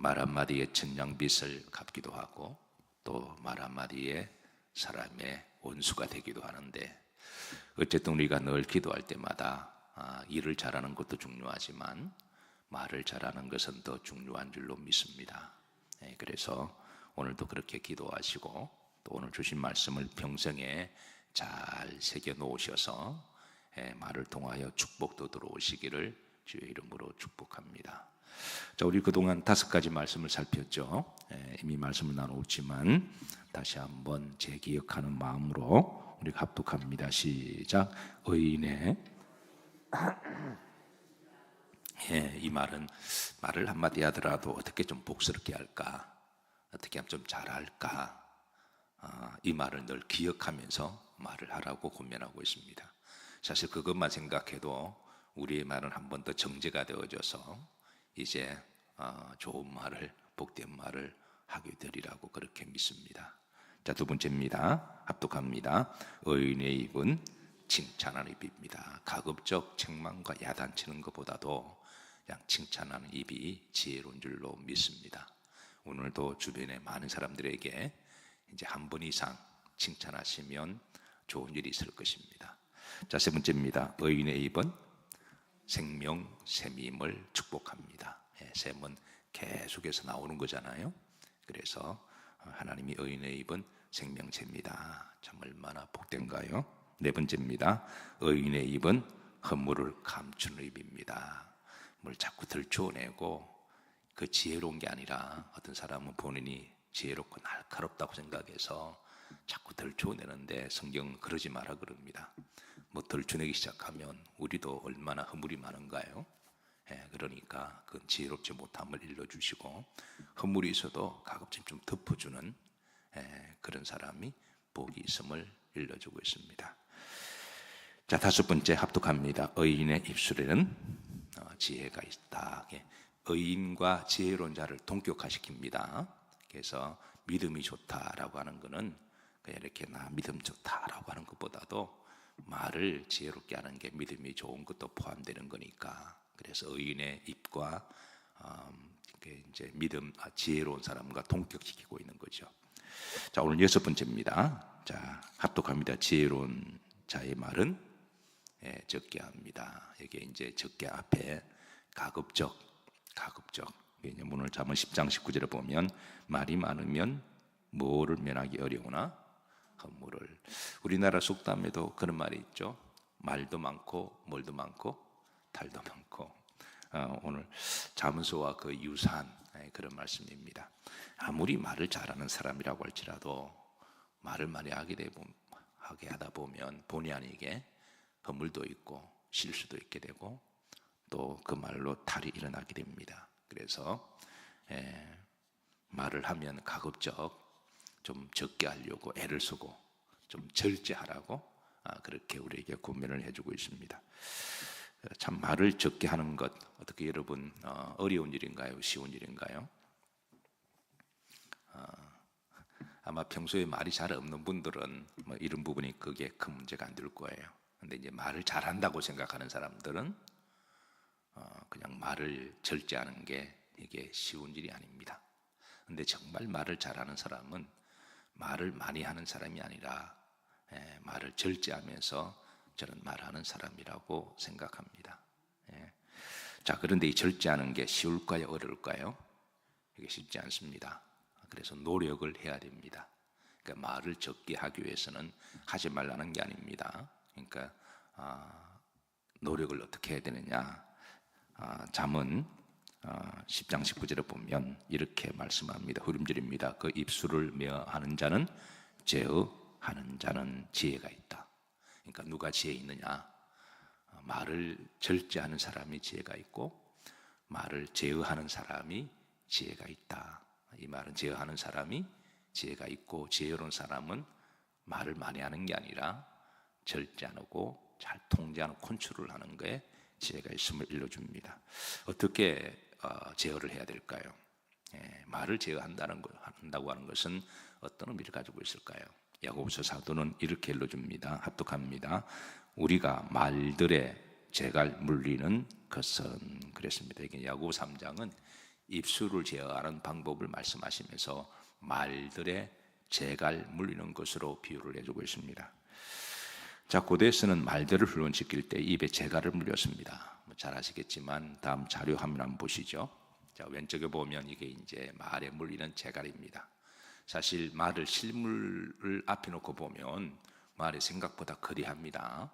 말 한마디에 천냥빚을 갚기도 하고 또 말 한마디에 사람의 원수가 되기도 하는데, 어쨌든 우리가 늘 기도할 때마다 일을 잘하는 것도 중요하지만 말을 잘하는 것은 더 중요한 줄로 믿습니다. 그래서 오늘도 그렇게 기도하시고 또 오늘 주신 말씀을 평생에 잘 새겨 놓으셔서 말을 통하여 축복도 들어오시기를 주의 이름으로 축복합니다. 자, 우리 그동안 5가지 말씀을 살폈죠. 이미 말씀을 나누었지만 다시 한번 재기억하는 마음으로 우리가 합독합니다. 시작. 의인의 이 말은 말을 한마디 하더라도 어떻게 좀 복스럽게 할까, 어떻게 하면 좀 잘할까, 이 말을 늘 기억하면서 말을 하라고 권면하고 있습니다. 사실 그것만 생각해도 우리의 말은 한 번 더 정제가 되어져서 이제 좋은 말을, 복된 말을 하게 되리라고 그렇게 믿습니다. 자, 2번째입니다. 합독합니다. 의인의 입은 칭찬하는 입입니다. 가급적 책망과 야단치는 것보다도 그냥 칭찬하는 입이 지혜로운 줄로 믿습니다. 오늘도 주변에 많은 사람들에게 이제 한 번 이상 칭찬하시면 좋은 일이 있을 것입니다. 자, 3번째입니다. 의인의 입은 생명 샘임을 축복합니다. 샘은 계속해서 나오는 거잖아요. 그래서 하나님이 의인의 입은 생명샘이다. 참 얼마나 복된가요? 4번째입니다. 의인의 입은 허물을 감추는 입입니다. 뭘 자꾸 들춰내고, 그 지혜로운 게 아니라 어떤 사람은 본인이 지혜롭고 날카롭다고 생각해서 자꾸 들춰내는데 성경은 그러지 마라 그럽니다. 뭐 들춰내기 시작하면 우리도 얼마나 허물이 많은가요? 그러니까 그건 지혜롭지 못함을 일러주시고, 허물이 있어도 가급적 좀 덮어주는 그런 사람이 복이 있음을 일러주고 있습니다. 자, 5번째 합독합니다. 의인의 입술에는 지혜가 있다. 의인과 지혜로운 자를 동격화시킵니다. 그래서 믿음이 좋다라고 하는 것은 그냥 이렇게 나 믿음 좋다라고 하는 것보다도 말을 지혜롭게 하는 게 믿음이 좋은 것도 포함되는 거니까, 그래서 의인의 입과 이제 믿음, 지혜로운 사람과 동격시키고 있는 거죠. 자, 오늘 6번째입니다. 자, 합독합니다. 지혜로운 자의 말은 적게 합니다. 이게 이제 적게 앞에 가급적. 왜냐면 오늘 잠언 10장 19절에 보면 말이 많으면 뭐를 면하기 어려우나 허물을. 우리나라 속담에도 그런 말이 있죠. 말도 많고 뭘도 많고 탈도 많고. 오늘 잠언서와 그 유사한 그런 말씀입니다. 아무리 말을 잘하는 사람이라고 할지라도 말을 많이 하게 하다 보면 본의 아니게 허물도 있고 실수도 있게 되고 또 그 말로 탈이 일어나게 됩니다. 그래서 말을 하면 가급적 좀 적게 하려고 애를 쓰고 좀 절제하라고 그렇게 우리에게 권면을 해주고 있습니다. 참 말을 적게 하는 것, 어떻게 여러분 어려운 일인가요? 쉬운 일인가요? 아마 평소에 말이 잘 없는 분들은 뭐 이런 부분이 그게 큰 문제가 안 될 거예요. 근데 이제 말을 잘한다고 생각하는 사람들은 그냥 말을 절제하는 게 이게 쉬운 일이 아닙니다. 근데 정말 말을 잘하는 사람은 말을 많이 하는 사람이 아니라 말을 절제하면서 저는 말하는 사람이라고 생각합니다. 자, 그런데 이 절제하는 게 쉬울까요? 어려울까요? 이게 쉽지 않습니다. 그래서 노력을 해야 됩니다. 그러니까 말을 적게 하기 위해서는 하지 말라는 게 아닙니다. 그러니까 노력을 어떻게 해야 되느냐? 잠언 10장 19절에 보면 이렇게 말씀합니다. 흐름절입니다. 그 입술을 멸하는 자는 제어하는 자는 지혜가 있다. 그러니까 누가 지혜 있느냐? 말을 절제하는 사람이 지혜가 있고 말을 제어하는 사람이 지혜가 있다. 이 말은 제어하는 사람이 지혜가 있고 지혜로운 사람은 말을 많이 하는 게 아니라 절제하고 잘 통제하는 컨트롤을 하는 거에 지혜가 있음을 일러줍니다. 어떻게 제어를 해야 될까요? 말을 제어한다고 하는 것은 어떤 의미를 가지고 있을까요? 야고보서 사도는 이렇게 일러줍니다. 합독합니다. 우리가 말들의 재갈 물리는 것은, 그랬습니다. 이게 야고보 3장은 입술을 제어하는 방법을 말씀하시면서 말들의 재갈 물리는 것으로 비유를 해주고 있습니다. 자, 고대에서는 말들을 훈련시킬 때 입에 재갈을 물렸습니다. 잘 아시겠지만 다음 자료 화면 한번 보시죠. 자, 왼쪽에 보면 이게 이제 말에 물리는 재갈입니다. 사실 말을 실물을 앞에 놓고 보면 말이 생각보다 거대합니다.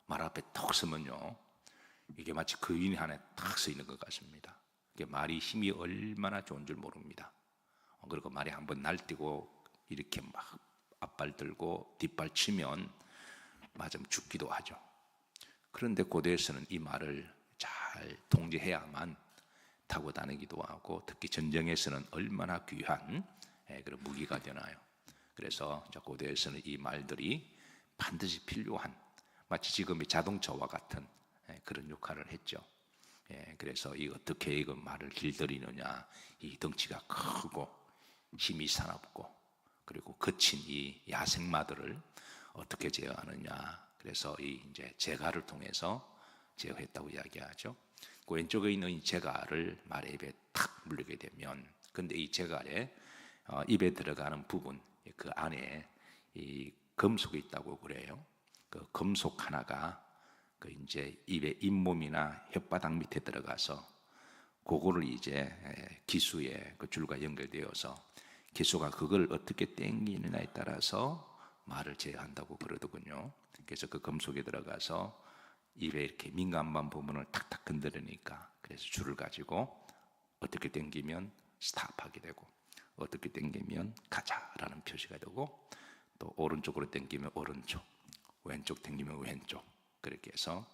말 앞에 턱 서면요, 이게 마치 거인이 안에 탁 서 있는 것 같습니다. 이게 말이 힘이 얼마나 좋은 줄 모릅니다. 그리고 말이 한번 날뛰고 이렇게 막 앞발 들고 뒷발 치면 맞으면 죽기도 하죠. 그런데 고대에서는 이 말을 잘 통제해야만 타고 다니기도 하고, 특히 전쟁에서는 얼마나 귀한 그런 무기가 되나요. 그래서 고대에서는 이 말들이 반드시 필요한, 마치 지금의 자동차와 같은 그런 역할을 했죠. 그래서 이 어떻게 이 말을 길들이느냐, 이 덩치가 크고 힘이 사납고 그리고 거친 이 야생마들을 어떻게 제어하느냐. 그래서 이 이제 제갈을 통해서 제어했다고 이야기하죠. 그 왼쪽에 있는 이 제갈을 말의 입에 탁 물리게 되면, 근데 이 제갈에 입에 들어가는 부분, 그 안에 이 금속이 있다고 그래요. 그 금속 하나가 그 이제 입의 잇몸이나 혓바닥 밑에 들어가서 그거를 이제 기수에 그 줄과 연결되어서 기수가 그걸 어떻게 당기느냐에 따라서 말을 제어한다고 그러더군요. 그래서 그 금속에 들어가서 입에 이렇게 민감한 부분을 탁탁 건드리니까, 그래서 줄을 가지고 어떻게 당기면 스탑하게 되고, 어떻게 당기면 가자라는 표시가 되고, 또 오른쪽으로 당기면 오른쪽, 왼쪽 당기면 왼쪽, 그렇게 해서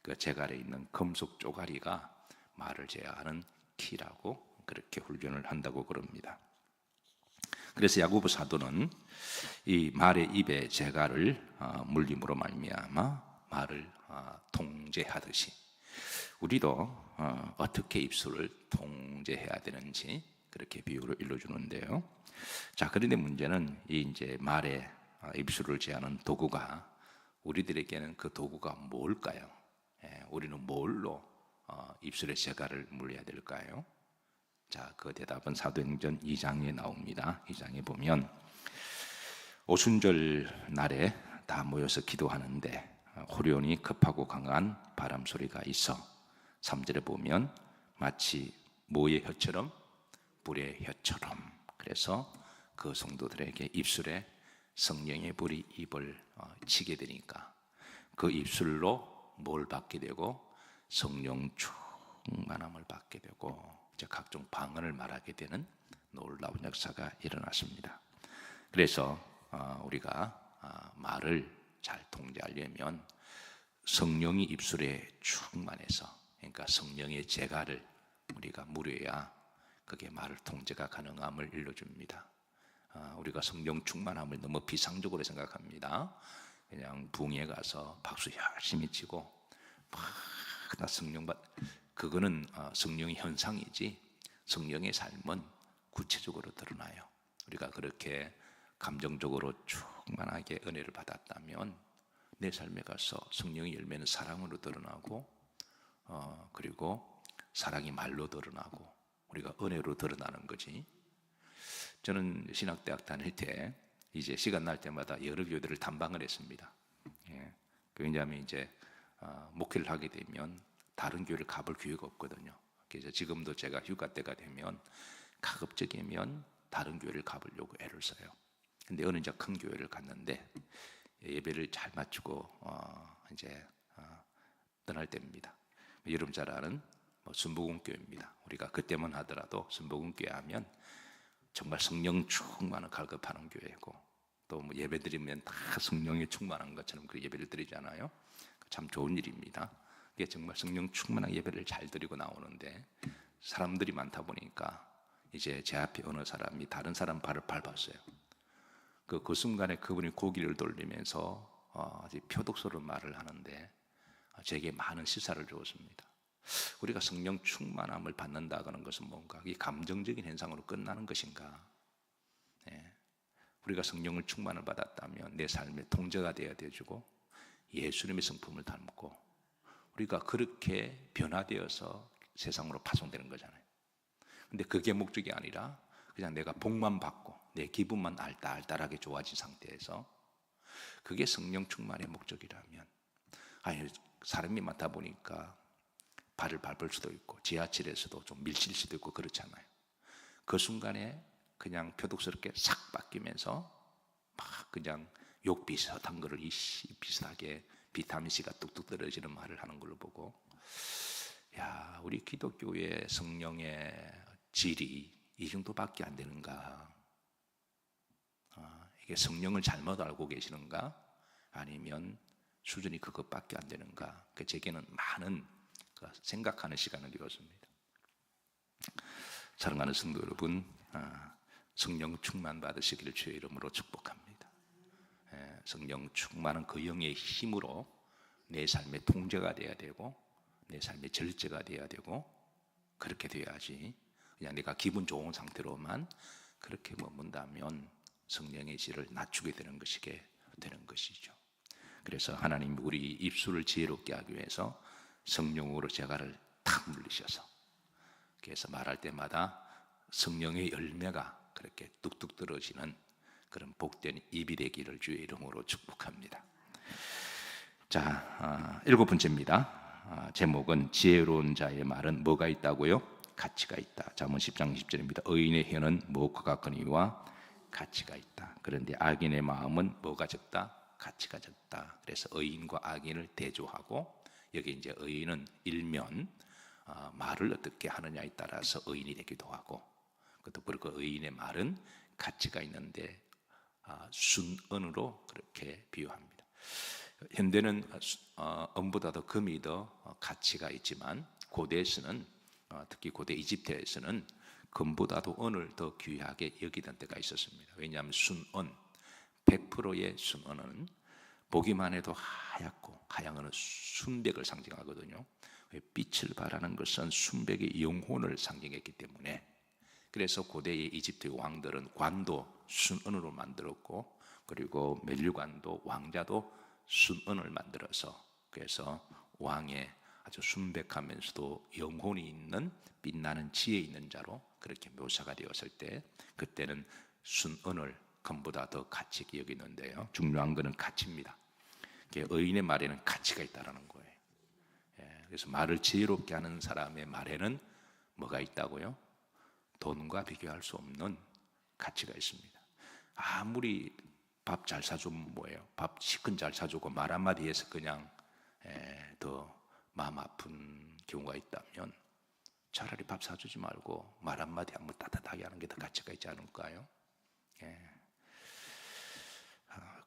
그 제갈에 있는 금속 쪼가리가 말을 제어하는 키라고 그렇게 훈련을 한다고 그럽니다. 그래서 야고보 사도는 이 말의 입에 제갈을 물림으로 말미암아 말을 통제하듯이 우리도 어떻게 입술을 통제해야 되는지 그렇게 비유를 일러주는데요. 자, 그런데 문제는 이 이제 말의 입술을 제하는 도구가, 우리들에게는 그 도구가 뭘까요? 우리는 뭘로 입술의 제갈을 물려야 될까요? 자, 그 대답은 사도행전 2장에 나옵니다. 2장에 보면 오순절 날에 다 모여서 기도하는데 호련히 급하고 강한 바람 소리가 있어 3절에 보면 마치 뭐의 혀처럼? 불의 혀처럼. 그래서 그 성도들에게 입술에 성령의 불이 입을 치게 되니까 그 입술로 뭘 받게 되고? 성령 충만함을 받게 되고 이제 각종 방언을 말하게 되는 놀라운 역사가 일어났습니다. 그래서 우리가 말을 잘 통제하려면 성령이 입술에 충만해서, 그러니까 성령의 제갈을 우리가 물어야 그게 말을 통제가 가능함을 일러줍니다. 우리가 성령 충만함을 너무 비상적으로 생각합니다. 그냥 부흥회 가서 박수 열심히 치고 나 성령 받, 그거는 성령의 현상이지 성령의 삶은 구체적으로 드러나요. 우리가 그렇게 감정적으로 충만하게 은혜를 받았다면 내 삶에 가서 성령의 열매는 사랑으로 드러나고 그리고 사랑이 말로 드러나고 우리가 은혜로 드러나는 거지. 저는 신학대학 다닐 때 이제 시간 날 때마다 여러 교회들을 탐방을 했습니다. 왜냐하면 이제 목회를 하게 되면 다른 교회를 가볼 기회가 없거든요. 그래서 지금도 제가 휴가 때가 되면 가급적이면 다른 교회를 가보려고 애를 써요. 근데 어느 이제 큰 교회를 갔는데 예배를 잘 마치고 이제 떠날 때입니다. 여러분 잘 아는 순복음교회입니다. 우리가 그때만 하더라도 순복음교회 하면 정말 성령 충만을 갈급하는 교회고, 또 뭐 예배 드리면 다 성령이 충만한 것처럼 그 예배를 드리잖아요. 참 좋은 일입니다. 이게 정말 성령 충만한 예배를 잘 드리고 나오는데 사람들이 많다 보니까 이제 제 앞에 어느 사람이 다른 사람 발을 밟았어요. 그 순간에 그분이 고기를 돌리면서 표독스러운 말을 하는데 제게 많은 시사를 주었습니다. 우리가 성령 충만함을 받는다 하는 것은 뭔가 이 감정적인 현상으로 끝나는 것인가? 우리가 성령을 충만을 받았다면 내 삶의 통제가 되어야 되고 예수님의 성품을 닮고 우리가 그렇게 변화되어서 세상으로 파송되는 거잖아요. 근데 그게 목적이 아니라 그냥 내가 복만 받고 내 기분만 알딸딸하게 좋아진 상태에서, 그게 성령 충만의 목적이라면, 아니 사람이 많다 보니까 발을 밟을 수도 있고 지하철에서도 좀 밀칠 수도 있고 그렇잖아요. 그 순간에 그냥 표독스럽게 싹 바뀌면서 막 그냥 욕 비슷한 거를 비슷하게 비타민C가 뚝뚝 떨어지는 말을 하는 걸로 보고, 야, 우리 기독교의 성령의 질이 이 정도밖에 안 되는가? 이게 성령을 잘못 알고 계시는가? 아니면 수준이 그것밖에 안 되는가? 제게는 많은 생각하는 시간을 이뤘습니다. 사랑하는 성도 여러분, 성령 충만 받으시기를 주의 이름으로 축복합니다. 성령 충만은 그 영의 힘으로 내 삶의 통제가 돼야 되고 내 삶의 절제가 돼야 되고, 그렇게 돼야지 그냥 내가 기분 좋은 상태로만 그렇게 머문다면 성령의 질을 낮추게 되는 것이죠. 그래서 하나님 우리 입술을 지혜롭게 하기 위해서 성령으로 제가를 탁 물리셔서, 그래서 말할 때마다 성령의 열매가 그렇게 뚝뚝 떨어지는 그런 복된 입이 되기를 주의 이름으로 축복합니다. 자, 7번째입니다. 제목은 지혜로운 자의 말은 뭐가 있다고요? 가치가 있다. 잠언 10장 10절입니다. 의인의 혀는 무엇과 같거니와 가치가 있다. 그런데 악인의 마음은 뭐가 적다? 가치가 적다. 그래서 의인과 악인을 대조하고, 여기 이제 의인은 일면 말을 어떻게 하느냐에 따라서 의인이 되기도 하고, 그것도 그렇고 의인의 말은 가치가 있는데 순언으로 그렇게 비유합니다. 현대는 은보다도 금이 더 가치가 있지만, 고대에서는 특히 고대 이집트에서는 금보다도 은을 더 귀하게 여기던 때가 있었습니다. 왜냐하면 순은 100%의 순은은 보기만 해도 하얗고, 하얀 은은 순백을 상징하거든요. 빛을 발하는 것은 순백의 영혼을 상징했기 때문에, 그래서 고대의 이집트 왕들은 관도 순은으로 만들었고, 그리고 면류관도 왕자도 순은을 만들어서, 그래서 왕의 아주 순백하면서도 영혼이 있는 빛나는 지혜 있는 자로 그렇게 묘사가 되었을 때, 그때는 순은을 금보다 더 가치 있게 여기는데요. 중요한 것은 가치입니다. 의인의 말에는 가치가 있다는 거예요. 그래서 말을 지혜롭게 하는 사람의 말에는 뭐가 있다고요? 돈과 비교할 수 없는 가치가 있습니다. 아무리 밥 잘 사주면 뭐예요? 밥 시큰 잘 사주고 말 한마디에서 그냥 더 마음 아픈 경우가 있다면, 차라리 밥 사주지 말고 말 한마디 한번 따뜻하게 하는 게 더 가치가 있지 않을까요?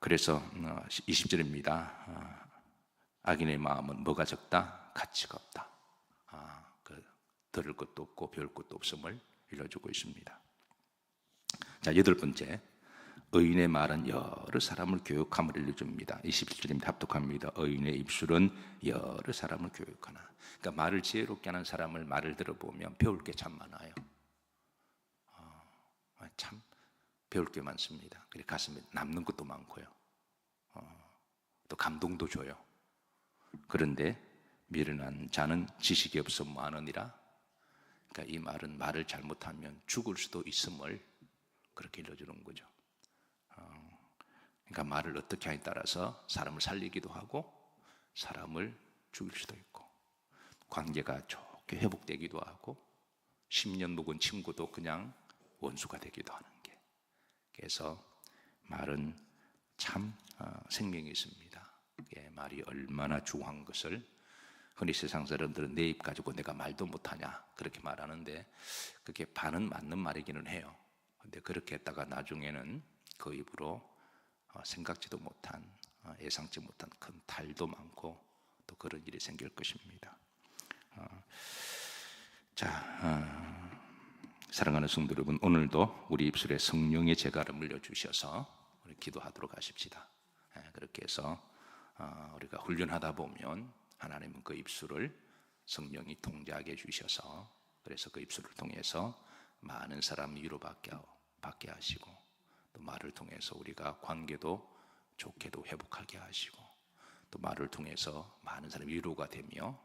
그래서 20절입니다. 악인의 마음은 뭐가 적다? 가치가 없다. 들을 것도 없고 배울 것도 없음을 일러주고 있습니다. 자, 8번째, 의인의 말은 여러 사람을 교육함을 일러줍니다. 21절입니다. 합독합니다. 의인의 입술은 여러 사람을 교육하나. 그러니까 말을 지혜롭게 하는 사람을 말을 들어보면 배울 게 참 많아요. 참 배울 게 많습니다. 그리고 가슴에 남는 것도 많고요. 또 감동도 줘요. 그런데 미련한 자는 지식이 없어 뭐하느니라. 그러니까 이 말은 말을 잘못하면 죽을 수도 있음을 그렇게 일러주는 거죠. 그러니까 말을 어떻게 하냐에 따라서 사람을 살리기도 하고 사람을 죽일 수도 있고, 관계가 좋게 회복되기도 하고 10년 묵은 친구도 그냥 원수가 되기도 하는 게, 그래서 말은 참 생명이 있습니다. 말이 얼마나 중요한 것을 흔히 세상 사람들은 내 입 가지고 내가 말도 못하냐 그렇게 말하는데, 그게 반은 맞는 말이기는 해요. 근데 그렇게 했다가 나중에는 그 입으로 생각지도 못한, 예상치 못한 큰 탈도 많고 또 그런 일이 생길 것입니다. 사랑하는 성도 여러분, 오늘도 우리 입술에 성령의 제가를 물려주셔서 우리 기도하도록 하십시다. 그렇게 해서 우리가 훈련하다 보면 하나님은 그 입술을 성령이 통제하게 해주셔서, 그래서 그 입술을 통해서 많은 사람 위로받게 하시고, 또 말을 통해서 우리가 관계도 좋게도 회복하게 하시고, 또 말을 통해서 많은 사람이 위로가 되며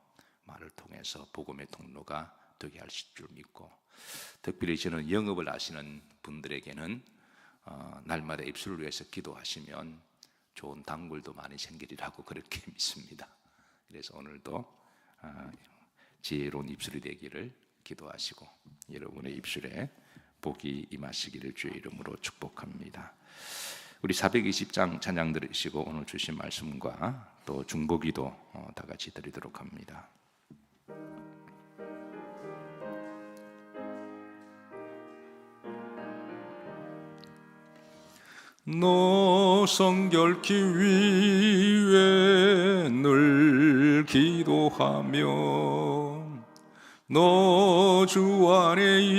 말을 통해서 복음의 통로가 되게 하실 줄 믿고, 특별히 저는 영업을 하시는 분들에게는 날마다 입술을 위해서 기도하시면 좋은 단골도 많이 생기리라고 그렇게 믿습니다. 그래서 오늘도 지혜로운 입술이 되기를 기도하시고 여러분의 입술에 복이 임하시기를 주의 이름으로 축복합니다. 우리 420장 찬양 들으시고 오늘 주신 말씀과 또 중보기도 다 같이 드리도록 합니다. 너 성결케 위해 늘 기도하며 너 주 안에